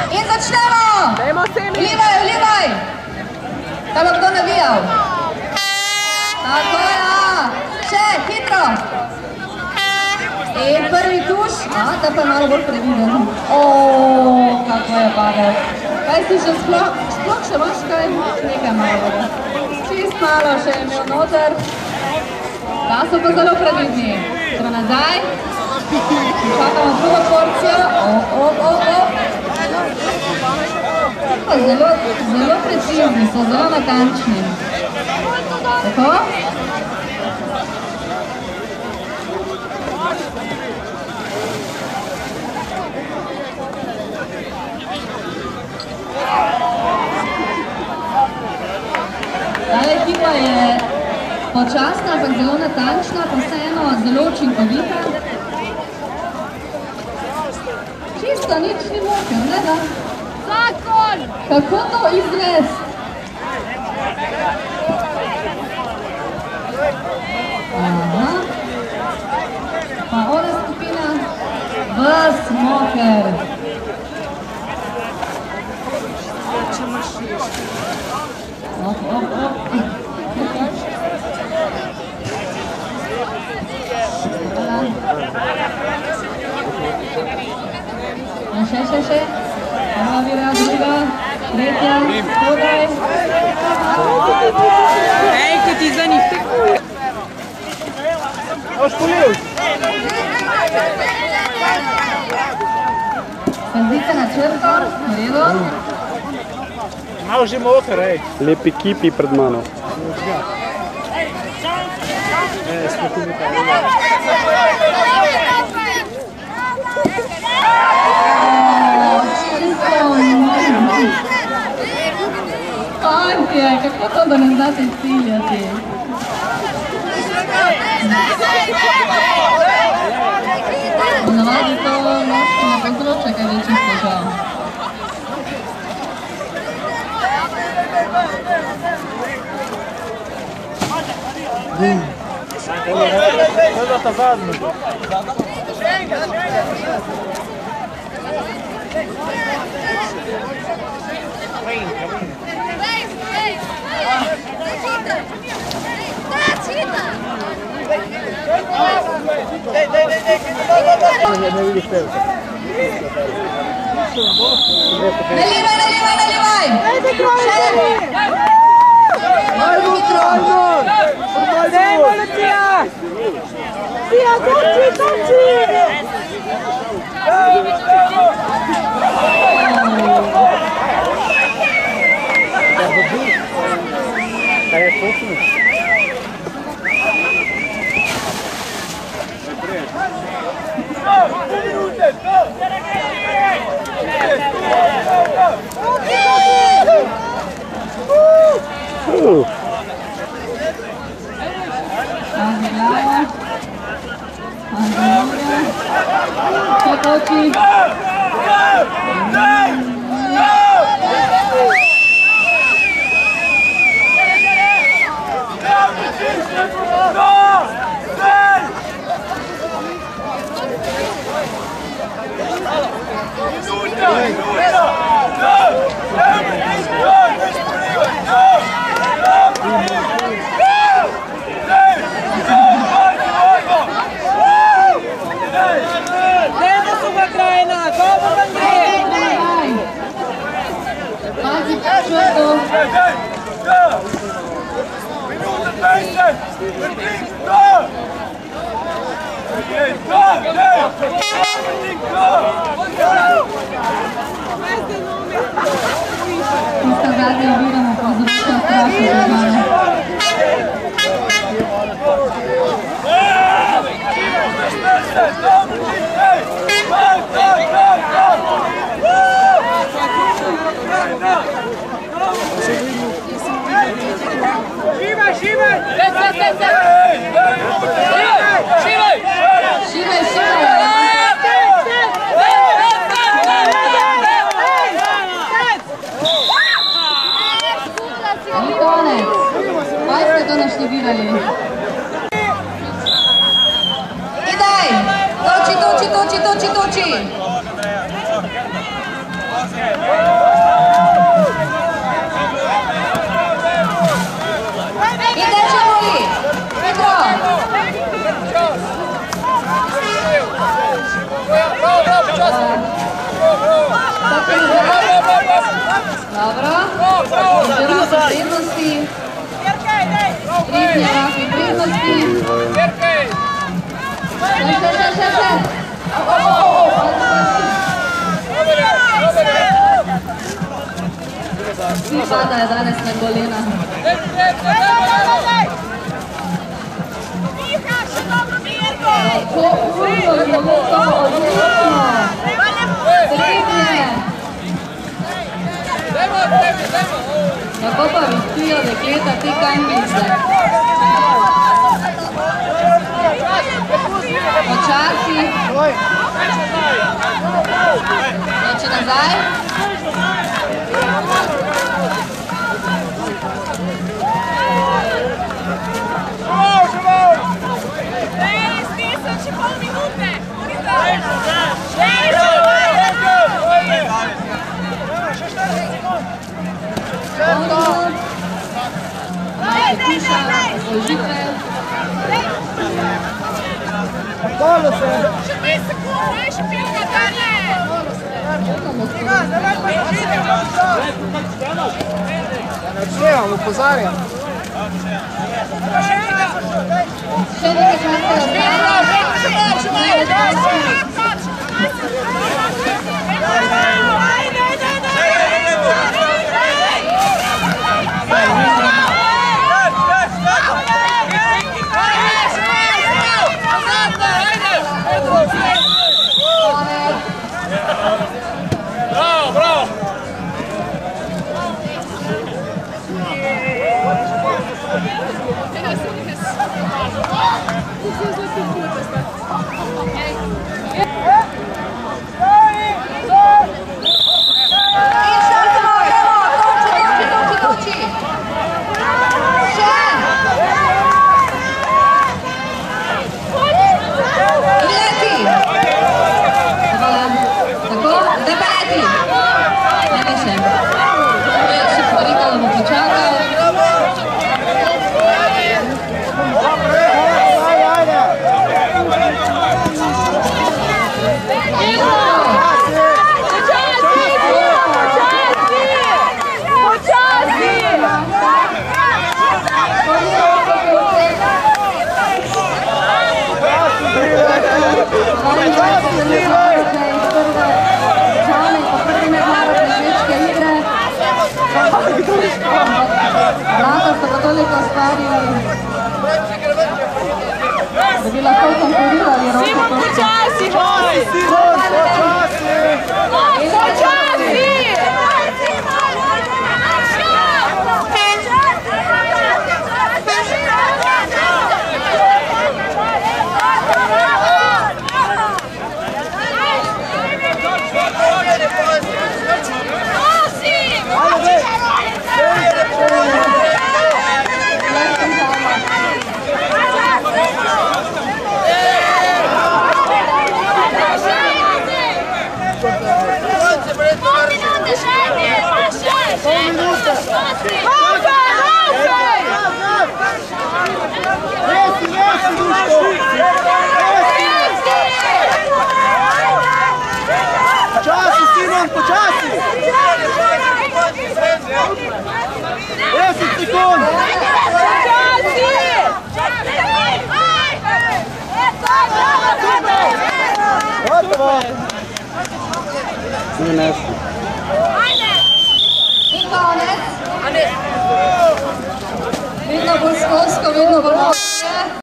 In začnemo! Vlivaj! Kaj bo kdo navijal? Tako ja! Še, hitro! In prvi tuš, ta pa je malo bolj previden. Kako je padel. Kaj si še sploh še imaš kaj? Nekaj malega. Čist malo še je imel noter. Da so pa zelo previdni. Treba nazaj. Čakamo drugo porcijo. Zelo precizni so, zelo natančni. Tako? Ta ekipa je počasna, ampak zelo natančna, pa vseeno zelo učinkovita. Čisto nič ni mokel, ne da? Zakon! Kako to izvesti? Aha. Pa ona skupina vas moker. Še. Prva vira, druga, tretja, spodaj. Ej, ko ti za njih tekuje. Boš polil. Sledite na črto, v redu. Malo že moker, ej. Lepi kipi pred mano. Fantje, kako to, da ne znate ciljati? Navadi to moški ne povzroča kaj večjih težav. Sada ta zadnji. Ne vidiš pevca. Naливай! Ajmo, trajno! Dajmo, Lucija! Lucija, toči! Kaj je posluš? Pazi glava. Pazi noge. Ček oči. Tista zadnja ovira mu povzroča strašne težave. Šibaj! Konec. Kaj ste to naštudirali? Idaj! To Dobro, oziroma so prednosti. Tretji rahli prednosti. Še. Vsi padajo danes na kolena. Tako urno, zelo odlično. Srednje. Kako pa vistijo dekleta te kandice? Počasi. Noče nazaj. Polo se! Še 2 sekunde, še pilka, Daniel! Načnevam, upozarjam. Še nekaj Vrata so pa toliko stvari, da bi lahko konkurirali roko. Simon, počasi! Počasi, Simon, počasi! 10 sekund! Gotovo!